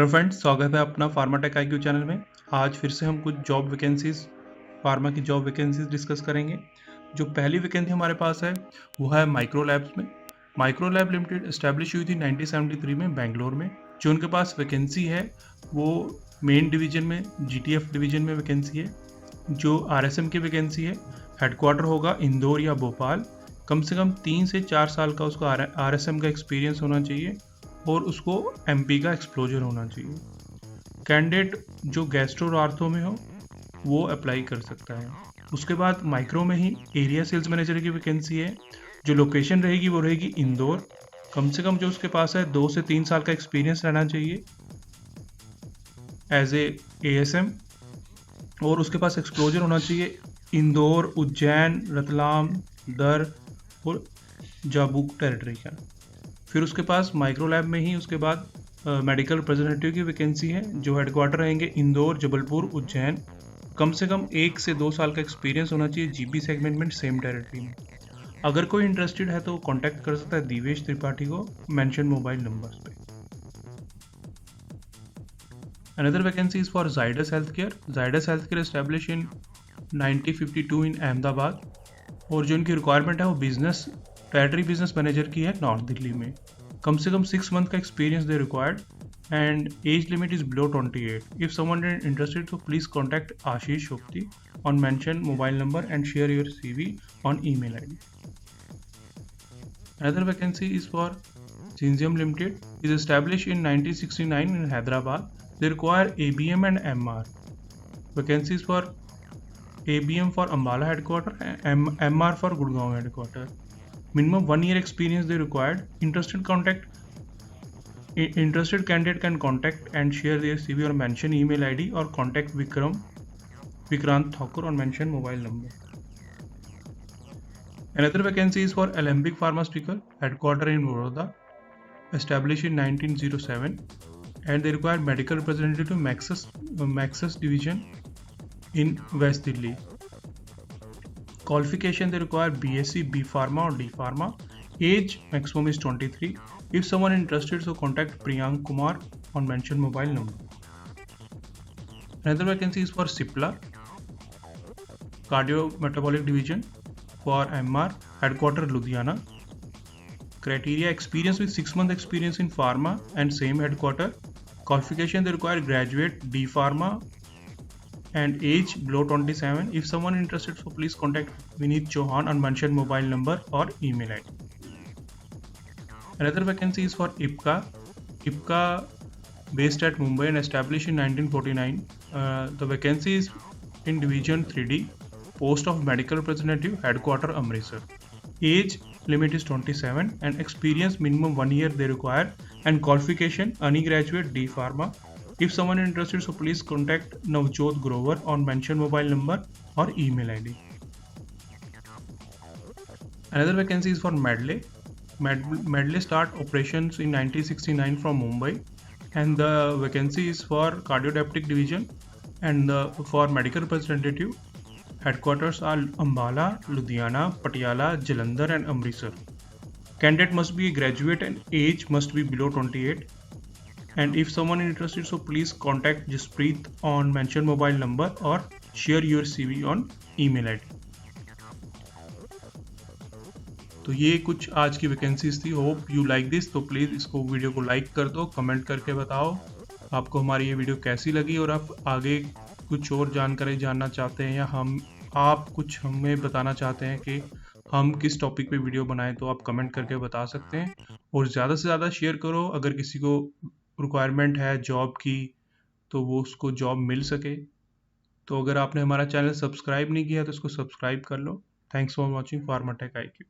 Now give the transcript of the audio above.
Hello friends, स्वागत है अपना फार्माटेक आईक्यू चैनल में। आज फिर से हम कुछ जॉब वैकेंसीज फार्मा की जॉब वैकेंसीज डिस्कस करेंगे। जो पहली वैकेंसी हमारे पास है वो है माइक्रो लैब्स में। माइक्रो लैब लिमिटेड इस्टेब्लिश हुई थी 1973 में बेंगलोर में। जो उनके पास वैकेंसी है वो मेन डिवीजन में GTF डिवीजन में वैकेंसी है। जो RSM की वैकेंसी है, हेडक्वार्टर होगा इंदौर या भोपाल। कम से कम 3 से 4 साल का उसको RSM का एक्सपीरियंस होना चाहिए और उसको MP का एक्सप्लोजर होना चाहिए। कैंडिडेट जो गैस्ट्रो और आर्थो में हो वो अप्लाई कर सकता है। उसके बाद माइक्रो में ही एरिया सेल्स मैनेजर की वैकेंसी है। जो लोकेशन रहेगी वो रहेगी इंदौर। कम से कम जो उसके पास है 2 से 3 साल का एक्सपीरियंस रहना चाहिए एज ए ASM, और उसके पास एक्सप्लोजर होना चाहिए इंदौर, उज्जैन, रतलाम, दर और जाबुक टेरिटरी का। फिर उसके पास माइक्रो लैब में ही उसके बाद मेडिकल रिप्रेजेंटेटिव की वैकेंसी है। जो हेडक्वार्टर रहेंगे इंदौर, जबलपुर, उज्जैन। कम से कम 1 से 2 साल का एक्सपीरियंस होना चाहिए GB सेगमेंट में, सेम टेरिटरी में। अगर कोई इंटरेस्टेड है तो कांटेक्ट कर सकता है दिवेश त्रिपाठी को मेंशन मोबाइल नंबर्स पे। Another vacancy is for Zydus health care. Zydus health care establish in 1952 इन अहमदाबाद, और जो इनकी रिक्वायरमेंट है वो टेरिटरी बिजनेस मैनेजर की है नॉर्थ दिल्ली में। कम से कम 6 मंथ का experience they required and age limit is below 28. If someone is interested, so please contact Ashish Shokti on mentioned mobile number and share your CV on email ID. Another vacancy is for Zinzium Limited. Is established in 1969 in Hyderabad. They require ABM and MR. Vacancies for ABM for Ambala headquarter and MR for Gurgaon headquarter. Minimum 1 year experience they required. Interested candidate can contact and share their CV or mention email ID or contact Vikrant Thakur on mention mobile number. Another vacancy is for Alembic Pharmaceutical, headquarter in Baroda, established in 1907, and they require medical representative to Maxus division in West Delhi. Qualification they require BSc, B Pharma or D Pharma. Age maximum is 23. If someone interested, so contact Priyank Kumar on mentioned mobile number. Another vacancy is for Cipla, Cardiometabolic Division for MR, headquarter Ludhiana. Criteria: experience with 6 month experience in pharma and same headquarter. Qualification they require graduate, D Pharma, and age below 27. If someone interested, so please contact Vineet Chauhan on mentioned mobile number or email ID. Another vacancy is for IPCA based at Mumbai and established in 1949. The vacancy is in division 3D, post of medical representative, headquarter Amritsar. Age limit is 27 and experience minimum 1 year they require, and qualification undergraduate, D Pharma. If someone is interested, so please contact Navjot Grover on mentioned mobile number or email ID. Another vacancy is for Medley. Medley start operations in 1969 from Mumbai, and the vacancy is for cardiothoracic division and for medical representative. Headquarters are Ambala, Ludhiana, Patiala, Jalandhar and Amritsar. Candidate must be a graduate and age must be below 28. And if someone is interested, so please contact Jaspreet on mentioned mobile number or share your CV on email ID. तो ये कुछ आज की vacancies थी। Hope you like this. तो please इसको video को like कर दो, कमेंट करके बताओ आपको हमारी ये वीडियो कैसी लगी, और आप आगे कुछ और जानकारी जानना चाहते हैं या आप कुछ हमें बताना चाहते हैं कि हम किस टॉपिक पे वीडियो बनाएं, तो आप कमेंट करके बता सकते हैं। और ज़्यादा से ज़्यादा शेयर करो, अगर किसी को रिक्वायरमेंट है जॉब की तो वो उसको जॉब मिल सके। तो अगर आपने हमारा चैनल सब्सक्राइब नहीं किया तो इसको सब्सक्राइब कर लो। Thanks for watching Pharmatech IQ।